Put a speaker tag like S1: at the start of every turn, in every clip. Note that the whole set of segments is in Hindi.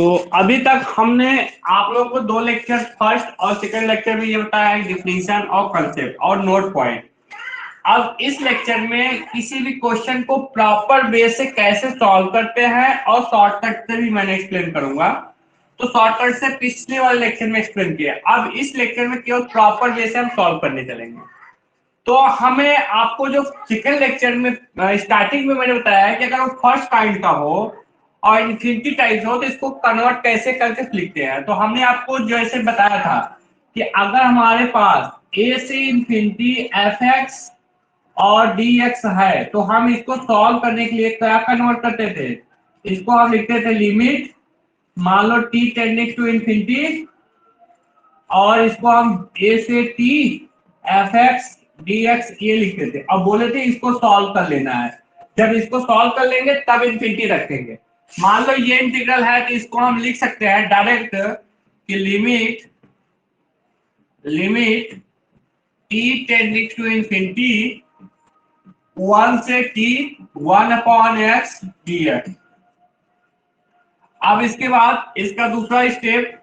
S1: तो अभी तक हमने आप लोगों को दो लेक्चर, फर्स्ट और सेकंड लेक्चर में ये बताया है डिफिनीशन और कंसेप्ट और नोट पॉइंट। अब इस लेक्चर में किसी भी क्वेश्चन को प्रॉपर वे से कैसे सॉल्व करते हैं और शॉर्टकट से भी मैंने एक्सप्लेन करूंगा। तो शॉर्टकट से पिछले वाले लेक्चर में एक्सप्लेन किया, अब इस लेक्चर में केवल प्रॉपर वे से हम सॉल्व करने चलेंगे। तो हमें आपको जो सेकंड लेक्चर में स्टार्टिंग में मैंने बताया है कि अगर वो फर्स्ट काइंड का हो और इन्फिनिटी टाइप हो तो इसको कन्वर्ट कैसे करके लिखते हैं। तो हमने आपको जैसे बताया था कि अगर हमारे पास a से इन्फिनिटी fx और dx है तो हम इसको सॉल्व करने के लिए क्या कन्वर्ट करते थे, इसको हम लिखते थे लिमिट, मान लो t टेंडिंग टू इन्फिनिटी, और इसको हम a से t fx dx ये लिखते थे। अब बोले थे इसको सॉल्व कर लेना है, जब इसको सॉल्व कर लेंगे तब इन्फिनिटी रखेंगे। मान लो ये इंटीग्रल है तो इसको हम लिख सकते हैं डायरेक्ट कि limit t tending to infinity 1 से t 1/x dx। अब इसके बाद इसका दूसरा स्टेप,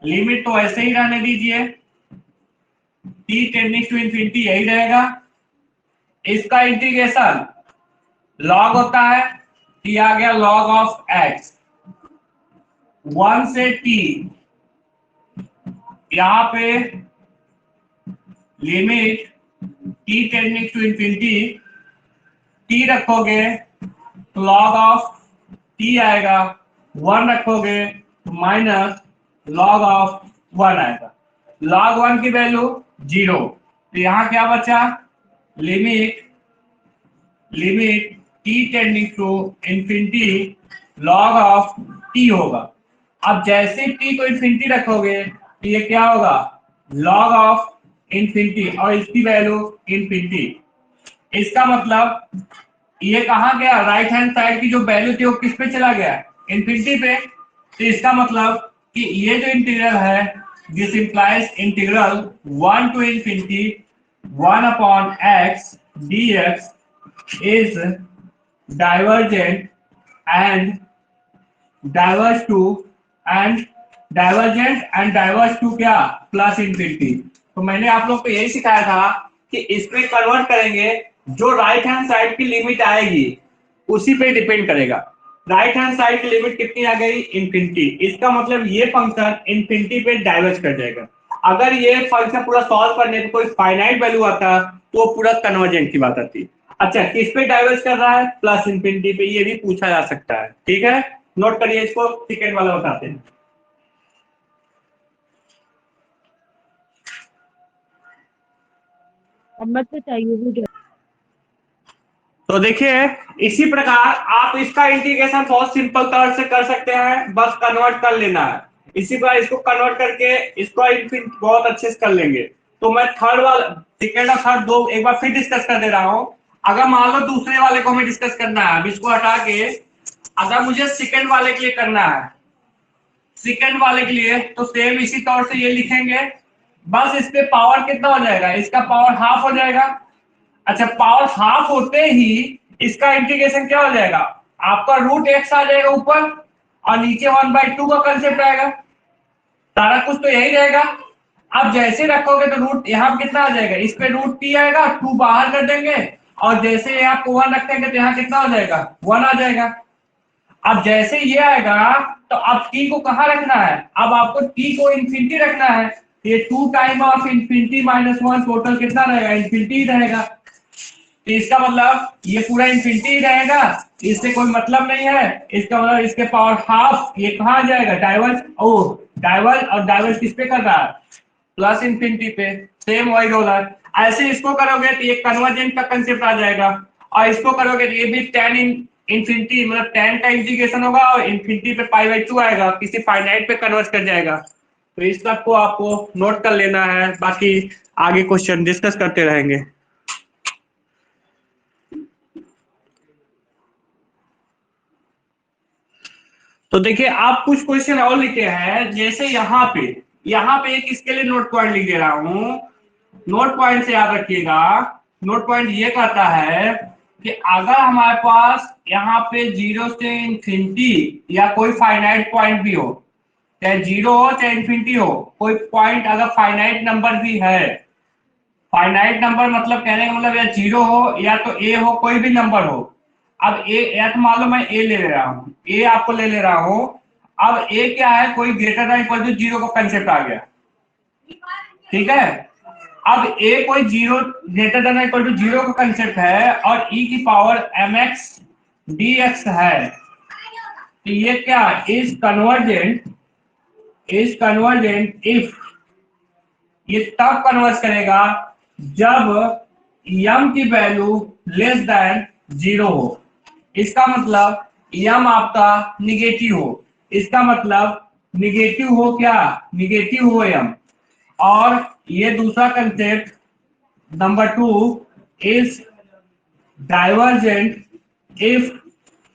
S1: लिमिट तो ऐसे ही रहने दीजिए, t टेंडिंग टू इन्फिनिटी यही रहेगा, इसका इंटीग्रेशन लॉग होता है, t आ गया लॉग ऑफ x 1 से t, यहां पे limit t tending to infinity t रखोगे तो लॉग ऑफ t आएगा, 1 रखोगे तो माइनस लॉग ऑफ 1 आएगा, लॉग 1 की वैल्यू 0। तो यहां क्या बचा, limit t tending to infinity log of t होगा। अब जैसे t को इन्फिनिटी रखोगे तो ये क्या होगा, लॉग ऑफ इन्फिनिटी, और इसकी वैल्यू इन्फिनिटी। इसका मतलब ये कहां गया, राइट हैंड साइड की जो वैल्यू थी वो किस पे चला गया, इन्फिनिटी पे। तो इसका मतलब कि ये जो इंटीग्रल है this implies integral 1 to infinity 1/x dx is divergent and diverge to क्या, प्लस इन्फिनिटी। तो मैंने आप लोग को यही सिखाया था कि इसमें कन्वर्ट करेंगे, जो राइट हैंड साइड की लिमिट आएगी उसी पे डिपेंड करेगा। राइट हैंड साइड की लिमिट कितनी आ गई, इन्फिनिटी, इसका मतलब ये फंक्शन इन्फिनिटी पे डाइवर्ज कर जाएगा। अगर ये फंक्शन पूरा सॉल्व करने पे कोई फाइनाइट वैल्यू आता तो पूरा कन्वर्जेंट की बात आती। अच्छा, किस पे डाइवर्ज कर रहा है, प्लस इन्फिनिटी पे, ये भी पूछा जा सकता है। ठीक है, नोट करिए, इसको सेकंड वाला बताते हैं। तो देखिए इसी प्रकार आप इसका इंटीग्रेशन बहुत सिंपल तौर से कर सकते हैं, बस कन्वर्ट कर लेना है। इसी प्रकार इसको कन्वर्ट करके इसको इन्फिनिटी बहुत अच्छे से कर लेंगे। तो मैं थर्ड वाला, सेकंड और थर्ड दो एक बार फिर डिस्कस कर दे रहा हूं। अगर मान लो दूसरे वाले को हमें डिस्कस करना है, अब इसको हटा के अगर मुझे सेकंड वाले के लिए करना है, सेकंड वाले के लिए तो सेम इसी तौर से ये लिखेंगे, बस इस पे पावर कितना हो जाएगा, इसका पावर हाफ हो जाएगा। अच्छा, पावर हाफ होते ही इसका इंटीग्रेशन क्या हो जाएगा, आपका रूट एक्स आ जाएगा ऊपर और नीचे 1/2 का कंसेप्ट आएगा, सारा कुछ तो यही रहेगा। अब जैसे रखोगे तो रूट यहाँ कितना आ जाएगा, इस पे रूट टी आएगा, 2 बाहर कर देंगे, और जैसे यहाँ को 1 रखेंगे तो यहाँ कितना हो जाएगा, 1 आ जाएगा। अब जैसे ये आएगा तो अब t को कहाँ रखना है, अब आपको t को इन्फिनिटी रखना है, ये 2 time of infinity minus 1 total कितना रहेगा, इन्फिनिटी रहेगा। तो इसका मतलब ये पूरा इन्फिनिटी ही रहेगा, इससे कोई मतलब नहीं है। इसका मतलब इसके पावर हाफ, ये कहाँ जाएगा, डाइवर्ज, डाइवर्ज, और डाइवर्ज किस पे कर रहा है, प्लस इन्फिनिटी पे, सेम वही रोलर। ऐसे इसको करोगे तो ये कन्वर्जेंट का कंसेप्ट आ जाएगा, और इसको करोगे तो ये भी tan इन्फिनिटी, मतलब tan का इंटीग्रेशन होगा और इन्फिनिटी पे π/2 आएगा, किसी फाइनाइट पे कन्वर्ट कर जाएगा। तो इस सब को आपको नोट कर लेना है, बाकी आगे क्वेश्चन डिस्कस करते रहेंगे। तो देखिए आप कुछ क्वेश्चन और लिखे हैं, जैसे यहाँ पे एक इसके लिए नोट पॉइंट लिख दे रहा हूं। नोट पॉइंट से याद रखिएगा, नोट पॉइंट ये कहता है कि अगर हमारे पास यहाँ पे 0 से इंफिनिटी या कोई फाइनाइट पॉइंट भी हो, चाहे 0 हो चाहे इंफिनिटी हो, कोई पॉइंट अगर फाइनाइट नंबर भी है, फाइनाइट नंबर मतलब कहने का मतलब या 0 हो या तो a हो, कोई भी नंबर हो। अब a या तो मान लो मैं a ले रहा हूँ, a आपको ले रहा हूँ। अब a क्या है, कोई ग्रेटर देन इक्वल टू 0 का कंसेप्ट आ गया, ठीक है। अब a कोई 0 ग्रेटर देन इक्वल टू 0 का कंसेप्ट है और e की पावर mx dx है, तो ये क्या इज कन्वर्जेंट इफ, ये तब कन्वर्ज करेगा जब यम की वैल्यू लेस देन 0 हो। इसका मतलब यम आपका निगेटिव हो, इसका मतलब निगेटिव हो, क्या निगेटिव हो यम। और ये दूसरा concept number 2 is divergent if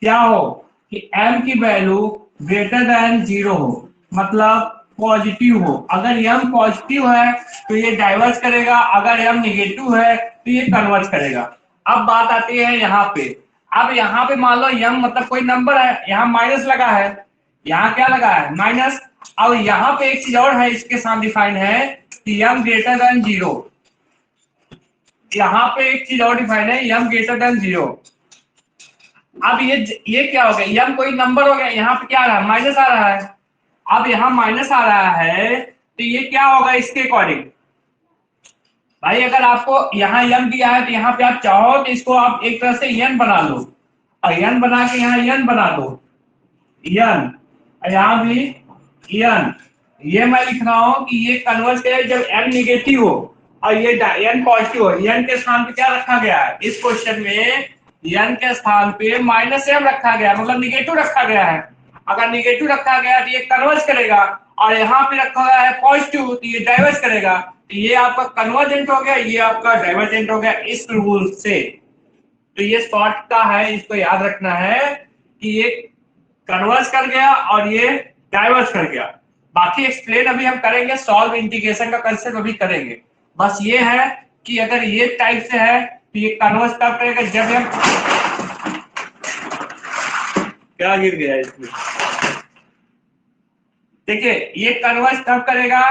S1: क्या हो कि m की वैल्यू ग्रेटर देन 0 हो, मतलब पॉजिटिव हो। अगर m पॉजिटिव है तो ये डाइवर्स करेगा, अगर m निगेटिव है तो ये कन्वर्ज करेगा। अब बात आती है यहाँ पे, अब यहाँ पे मान लो m मतलब कोई नंबर है, यहाँ माइनस लगा है, यहाँ क्या लगा है माइनस। अब यहाँ पे एक चीज और है, इसके साथ डिफाइन है कि m ग्रेटर देन 0, यहाँ पे एक चीज और डिफाइन है m ग्रेटर देन 0। अब ये क्या हो गया, m कोई नंबर हो गया, यहाँ पे क्या आ रहा है माइनस आ रहा है। अब यहाँ माइनस आ रहा है तो ये क्या होगा इसके अकॉर्डिंग, भाई अगर आपको यहाँ m दिया है तो यहाँ पे आप चाहो तो इसको आप एक तरह से n बना लो, और n बना के यहाँ n बना दो, n यहाँ भी n। ये मैं लिख रहा हूँ कि ये कन्वर्ट करे जब m निगेटिव हो और ये n पॉजिटिव हो। n के स्थान पे क्या रखा गया है इस क्वेश्चन में, n के स्थान पे -m रखा गया, मतलब निगेटिव रखा गया है। अगर निगेटिव रखा गया तो ये कन्वर्ज करेगा, और यहाँ पे रखा गया है पॉजिटिव तो ये डाइवर्स करेगा। तो ये आपका कन्वर्जेंट हो गया, ये आपका डाइवर्जेंट हो गया इस रूल से। तो ये शॉर्ट का है, इसको याद रखना है कि ये कन्वर्ज कर गया और ये डाइवर्स कर गया। बाकी एक्सप्लेन अभी हम करेंगे, सॉल्व इंटीग्रेशन का कंसेप्ट अभी करेंगे। बस ये है कि अगर ये टाइप से है तो ये कन्वर्ज कब करेगा, जब हम क्या गिर गया इसमें, देखिए ये कन्वर्ज कब करेगा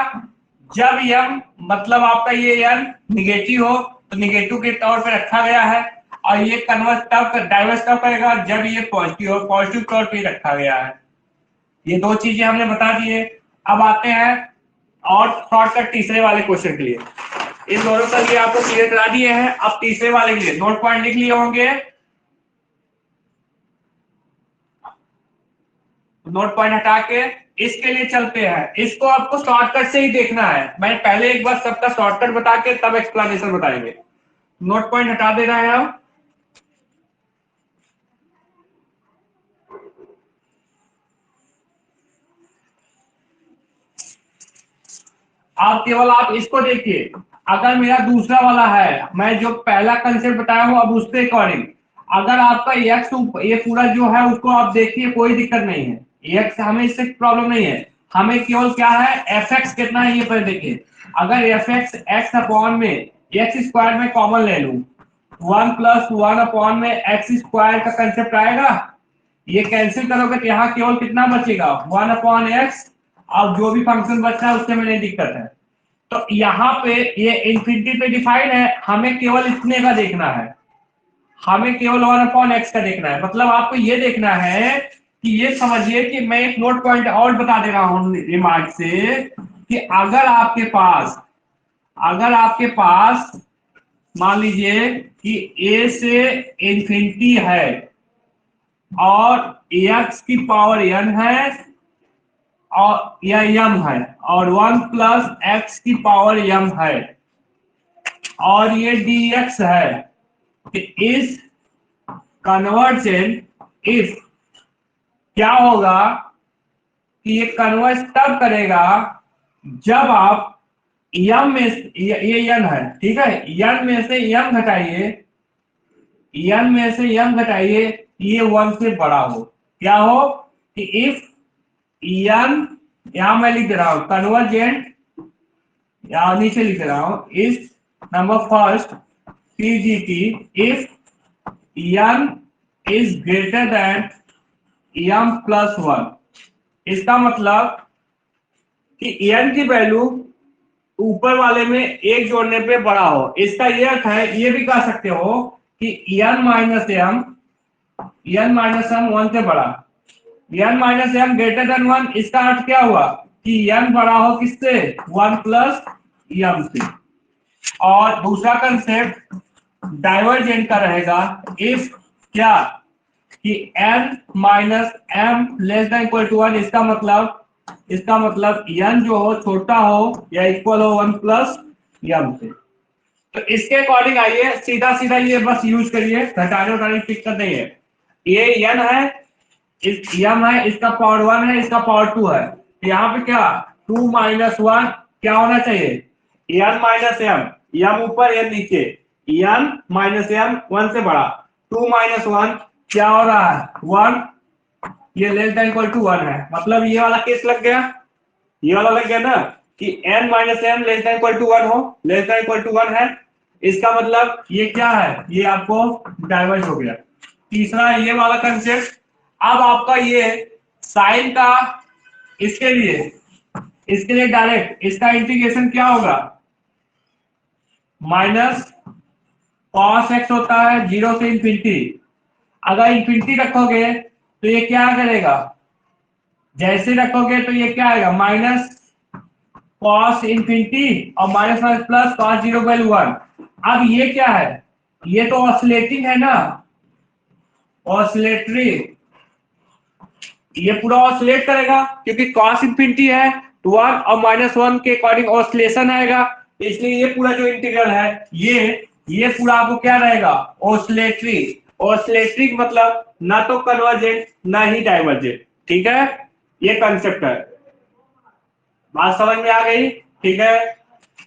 S1: जब यम मतलब आपका ये n निगेटिव हो, तो निगेटिव के तौर पे रखा गया है। और ये कन्वर्ज तब डाइवर्स कब करेगा जब ये पॉजिटिव हो, पॉजिटिव तौर पे रखा गया है। ये दो चीजें हमने बता दी है। अब आते हैं और शॉर्टकट तीसरे वाले क्वेश्चन के लिए। इन दोनों के लिए आपको क्लियर करा दिए हैं, अब तीसरे वाले के लिए नोट पॉइंट लिख लिए होंगे, नोट पॉइंट हटा के इसके लिए चलते हैं। इसको आपको शॉर्टकट से ही देखना है, मैं पहले एक बार सबका शॉर्टकट बता के तब एक्सप्लेनेशन बताएंगे। नोट पॉइंट हटा दे रहे हैं हम। आप केवल आप इसको देखिए, अगर मेरा दूसरा वाला है, मैं जो पहला कंसेप्ट बताया हूं अब उसके अकॉर्डिंग, अगर आपका एक्स ये पूरा जो है उसको आप देखिए, कोई दिक्कत नहीं है, एक्स हमें इससे प्रॉब्लम नहीं है। हमें केवल क्या है एफ एक्स कितना है ये पर देखिए। अगर एफ एक्स एक्स अपॉन में एक्स स्क्वायर में कॉमन ले लूं, 1 + 1 अपॉन में एक्स स्क्वायर का कंसेप्ट आएगा, ये कैंसिल करोगे तो यहाँ केवल कितना बचेगा 1/x, और जो भी फंक्शन बचता है उससे में दिक्कत है। तो यहाँ पे ये इंफिनिटी पे डिफाइन है, हमें केवल इतने का देखना है, हमें केवल 1/x का देखना है। मतलब आपको ये देखना है कि ये समझिए कि मैं एक नोट पॉइंट और बता दे रहा हूं रिमार्क से, कि अगर आपके पास मान लीजिए कि a से इंफिनिटी है और x की पावर n है और यह m है, और 1 + x की पावर m है, और ये dx है, इस कन्वर्जेंट इफ क्या होगा कि ये कन्वर्ज तब करेगा जब आप m में ये n है, ठीक है, n में से m घटाइए, n में से m घटाइए, ये 1 से बड़ा हो। क्या हो कि इफ n, यहां मैं लिख रहा हूं कन्वर्जेंट, यहां नीचे लिख रहा हूं इस number first PGT if n is greater than m plus 1। इसका मतलब कि n की वैल्यू ऊपर वाले में एक जोड़ने पे बड़ा हो। इसका ये अर्थ है, ये भी कह सकते हो कि n माइनस m 1 से बड़ा, n minus m greater than 1। इसका अर्थ क्या हुआ कि n बड़ा हो किससे, 1 प्लस m से। और दूसरा कंसेप्ट डाइवर्जेंट का रहेगा इफ क्या कि n minus m less than equal to 1। इसका मतलब n जो हो छोटा हो या इक्वल हो 1 प्लस m से। तो इसके अकॉर्डिंग आइए सीधा सीधा ये बस यूज करिए, घटाने उठाने की दिक्कत नहीं है। ये n है, इस m है, इसका पावर 1 है, इसका पावर 2 है। यहाँ पे क्या 2 माइनस 1 क्या होना चाहिए, n माइनस m ऊपर n नीचे, n माइनस m 1 से बड़ा, 2 माइनस 1 क्या हो रहा है 1, ये लेस देन इक्वल टू 1 है। मतलब ये वाला केस लग गया, ये वाला लग गया ना कि n minus m less than equal to 1 हो, लेस देन इक्वल टू 1 है। इसका मतलब ये क्या है, ये आपको डाइवर्ज हो गया। तीसरा ये वाला कंसेप्ट। अब आपका ये साइन का इसके लिए डायरेक्ट इसका इंटीग्रेशन क्या होगा, माइनस कॉस एक्स होता है 0 से इंफिनिटी। अगर इंफिनिटी रखोगे तो ये क्या करेगा, जैसे रखोगे तो ये क्या आएगा माइनस कॉस इंफिनिटी और minus minus plus cos 0 by 1। अब ये क्या है, ये तो ऑसिलेटिंग है ना, ऑसिलेटरी, ये पूरा ऑसिलेट करेगा क्योंकि कॉस इंफिनिटी है, 1 और माइनस 1 के अकॉर्डिंग ऑसिलेशन आएगा। इसलिए ये पूरा जो इंटीग्रल है ये पूरा आपको क्या रहेगा, ऑसिलेटरी। ऑसिलेटरी मतलब ना तो कन्वर्जेंट ना ही डाइवर्जेंट। ठीक है, ये कंसेप्ट है, बात समझ में आ गई। ठीक है,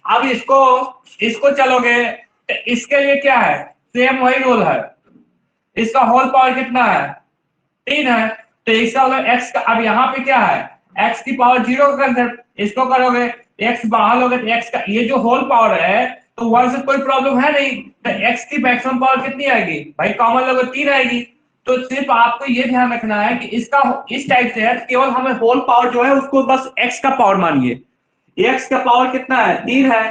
S1: अब इसको चलोगे तो इसके लिए क्या है, सेम वही रूल है। इसका होल पावर कितना है, 3 है। तो इसका मतलब x का, अब यहाँ पे क्या है, x की पावर 0 का कंसेप्ट। इसको करोगे x बाहर लोगे तो x का ये जो होल पावर है तो 1 से कोई प्रॉब्लम है नहीं, तो x की मैक्सिमम पावर कितनी आएगी भाई, कॉमन लोगे 3 आएगी। तो सिर्फ आपको ये ध्यान रखना है कि इसका इस टाइप से है, केवल हमें होल पावर जो है उसको बस x का पावर मानिए। x का पावर कितना है, 3 है।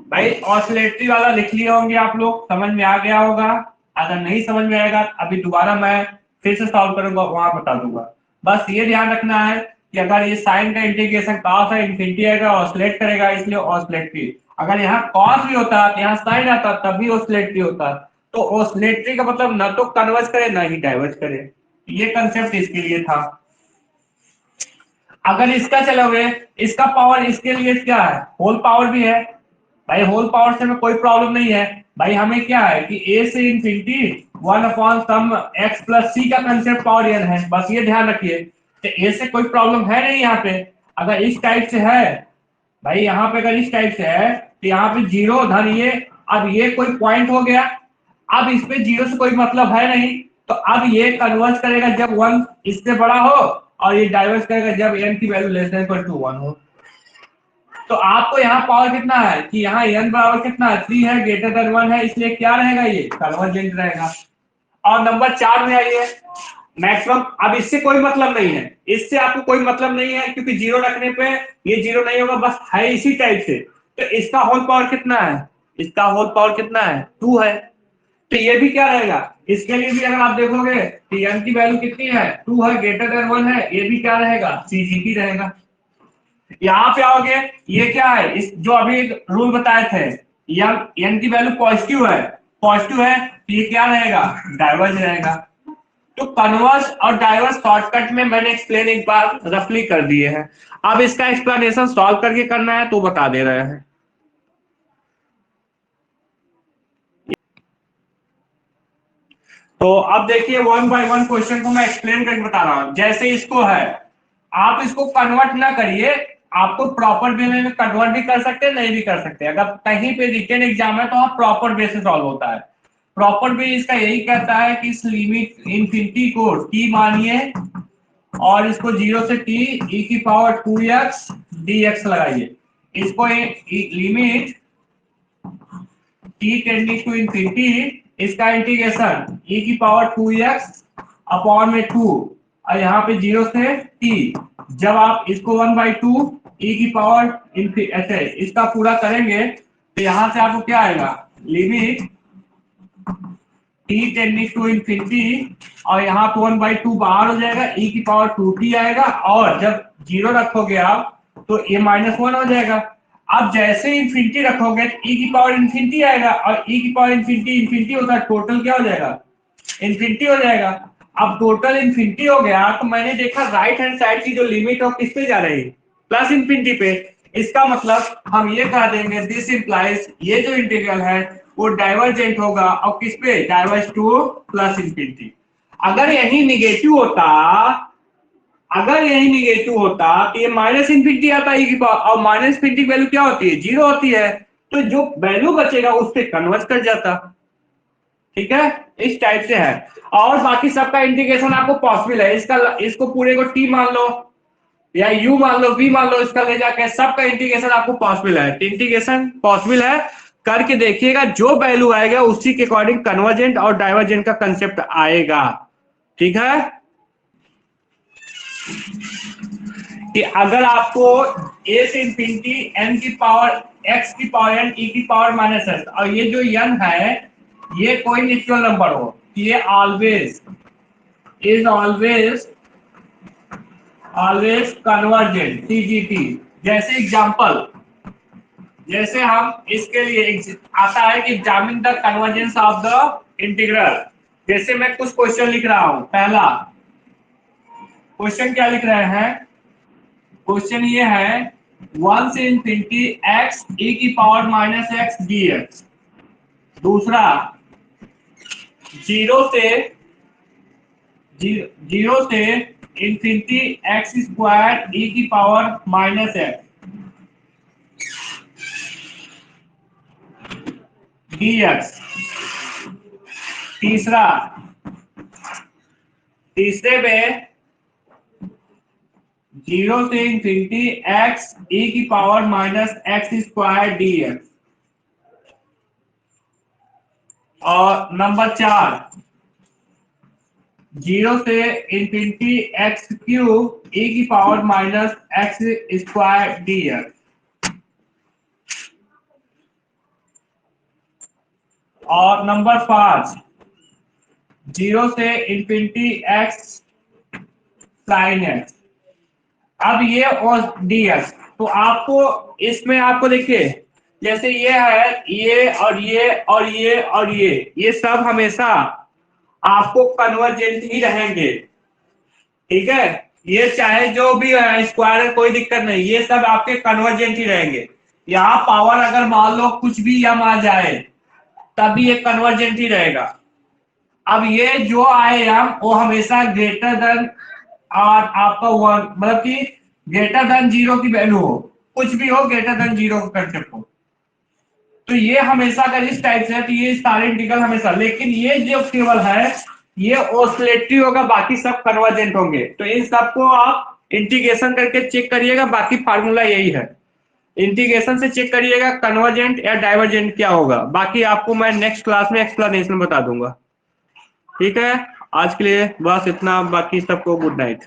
S1: भाई ऑसिलेटरी वाला लिख लिए होंगे आप लोग, समझ में आ गया होगा। अगर नहीं समझ में आएगा अभी दोबारा मैं फिर से सॉल्व करूंगा, वहां बता दूंगा। बस ये ध्यान रखना है कि अगर ये साइन का इंटीग्रेशन कॉस है इंफिनिटी आएगा, ऑसिलेट करेगा, इसलिए ऑसिलेटरी। अगर यहाँ कॉस भी होता तो यहाँ साइन आता तब भी ऑसिलेटरी होता। तो ऑसिलेटरी का मतलब ना तो कन्वर्ज करे ना ही डाइवर्ज करे। ये कंसेप्ट इसके लिए था। अगर इसका चलोगे, इसका पावर इसके लिए क्या है, होल पावर भी है। भाई होल पावर से में कोई प्रॉब्लम नहीं है। भाई हमें क्या है कि a से इंफिनिटी 1 अपॉन सम x प्लस c का कंसेप्ट पावर n है, बस ये ध्यान रखिए। तो a से कोई प्रॉब्लम है नहीं यहाँ पे। अगर इस टाइप से है भाई, यहाँ पे अगर इस टाइप से है तो यहाँ पे 0 धन ये, अब ये कोई पॉइंट हो गया, अब इस पे 0 से कोई मतलब है नहीं। तो अब ये कन्वर्ज करेगा जब 1 इससे बड़ा हो, और ये डाइवर्स करेगा जब n की value less than equal to 1 हो। तो आपको यहाँ पावर कितना है कि यहाँ n बराबर कितना है, 3 है, ग्रेटर देन 1 है, इसलिए क्या रहेगा, ये कन्वर्जेंट रहेगा। और नंबर 4 में आइए, मैक्सिमम। अब इससे कोई मतलब नहीं है, इससे आपको कोई मतलब नहीं है क्योंकि 0 रखने पे ये 0 नहीं होगा, बस है इसी टाइप से। तो इसका होल पावर कितना है, इसका होल पावर कितना है, 2 है। तो ये भी क्या रहेगा, इसके लिए भी अगर आप देखोगे तो n की वैल्यू कितनी है, 2 है, ग्रेटर देन 1 है, ये भी क्या रहेगा, CGP रहेगा। यहाँ पे आओगे, ये क्या है, इस जो अभी एक रूल बताए थे, n की वैल्यू पॉजिटिव है तो ये क्या रहेगा, डाइवर्ज रहेगा। तो कन्वर्स और डाइवर्स शॉर्टकट में मैंने एक्सप्लेन एक बार रफली कर दिए हैं। अब इसका एक्सप्लेनेशन सॉल्व करके करना है तो बता दे रहे हैं। तो अब देखिए 1 बाय 1 क्वेश्चन को मैं एक्सप्लेन करके बता रहा हूं। जैसे इसको है, आप इसको कन्वर्ट ना करिए, आपको प्रॉपर वे में कन्वर्ट भी कर सकते हैं, नहीं भी कर सकते। अगर कहीं पे रिटन एग्जाम है तो आप प्रॉपर वे से सॉल्व होता है। प्रॉपर वे इसका यही कहता है कि इस लिमिट इंफिनिटी को t मानिए और इसको 0 से t e की पावर 2x dx लगाइए। इसको limit t tending to infinity इसका इंटीग्रेशन e की पावर 2x अपॉन में 2 और यहाँ पे 0 से t। जब आप इसको 1/2 e की पावर ऐसे इसका पूरा करेंगे तो यहाँ से आपको क्या आएगा, limit t tending to infinity और यहाँ पे 1/2 बाहर हो जाएगा, e की पावर 2t आएगा और जब 0 रखोगे आप तो a -1 हो जाएगा। अब जैसे इंफिनिटी रखोगे तो e की पावर इंफिनिटी आएगा और e की पावर इंफिनिटी होता है, टोटल क्या हो जाएगा, इंफिनिटी हो जाएगा। अब टोटल इंफिनिटी हो गया तो मैंने देखा राइट हैंड साइड की जो लिमिट है किस पे जा रही है, प्लस इंफिनिटी पे। इसका मतलब हम ये कह देंगे दिस इंप्लाइज ये जो इंटीग्रल है वो डाइवर्जेंट होगा और किस पे, डाइवर्ज टू प्लस इंफिनिटी। अगर यही निगेटिव होता तो ये माइनस इंफिनिटी आता है की पावर, और माइनस इंफिनिटी की वैल्यू क्या होती है, 0 होती है, तो जो वैल्यू बचेगा उस पे कन्वर्ट कर जाता। ठीक है, इस टाइप से है। और बाकी सबका इंटीग्रेशन आपको पॉसिबल है, इसको पूरे को t मान लो या u मान लो, v मान लो, इसका ले जाके सबका इंटीग्रेशन आपको पॉसिबल है। इंटीग्रेशन पॉसिबल है, करके देखिएगा, जो वैल्यू आएगा उसी के अकॉर्डिंग कन्वर्जेंट और डाइवर्जेंट का कंसेप्ट आएगा। ठीक है, कि अगर आपको a से इंफिनिटी n की पावर x की पावर n e की पावर -s और ये जो n है ये कोई नेचुरल नंबर हो, ये ऑलवेज कन्वर्जेंट CGT। जैसे एग्जांपल, जैसे हम इसके लिए आता है कि examine the convergence of the integral. जैसे मैं कुछ क्वेश्चन लिख रहा हूं, पहला क्वेश्चन क्या लिख रहे हैं, क्वेश्चन ये है 1 से इंफिनिटी x e की पावर -x dx। दूसरा 0 से इंफिनिटी x स्क्वायर e की पावर -x dx। तीसरे में 0 से इंफिनिटी x e की पावर -x स्क्वायर dx। और नंबर 4 0 से इंफिनिटी x क्यूब e की पावर -x स्क्वायर dx। और नंबर 5 0 से इंफिनिटी x sin x। अब ये और dx, तो आपको इसमें आपको देखिए जैसे ये है, ये और ये और ये और ये सब हमेशा आपको कन्वर्जेंट ही रहेंगे। ठीक है, ये चाहे जो भी है स्क्वायर, कोई दिक्कत नहीं, ये सब आपके कन्वर्जेंट ही रहेंगे। यहाँ पावर अगर मान लो कुछ भी यम आ जाए तभी ये कन्वर्जेंट ही रहेगा। अब ये जो आए यम वो हमेशा ग्रेटर देन और आपका 1 मतलब कि ग्रेटर देन 0 की वैल्यू हो, कुछ भी हो ग्रेटर देन 0 का कंसेप्ट हो, तो ये हमेशा अगर इस टाइप से है तो ये सारे इंटीग्रल हमेशा। लेकिन ये जो केवल है ये ऑसिलेटरी होगा, बाकी सब कन्वर्जेंट होंगे। तो इन सबको आप इंटीग्रेशन करके चेक करिएगा, बाकी फार्मूला यही है, इंटीग्रेशन से चेक करिएगा कन्वर्जेंट या डाइवर्जेंट क्या होगा। बाकी आपको मैं नेक्स्ट क्लास में एक्सप्लेनेशन बता दूंगा। ठीक है, आज के लिए बस इतना, बाकी सबको गुड नाइट।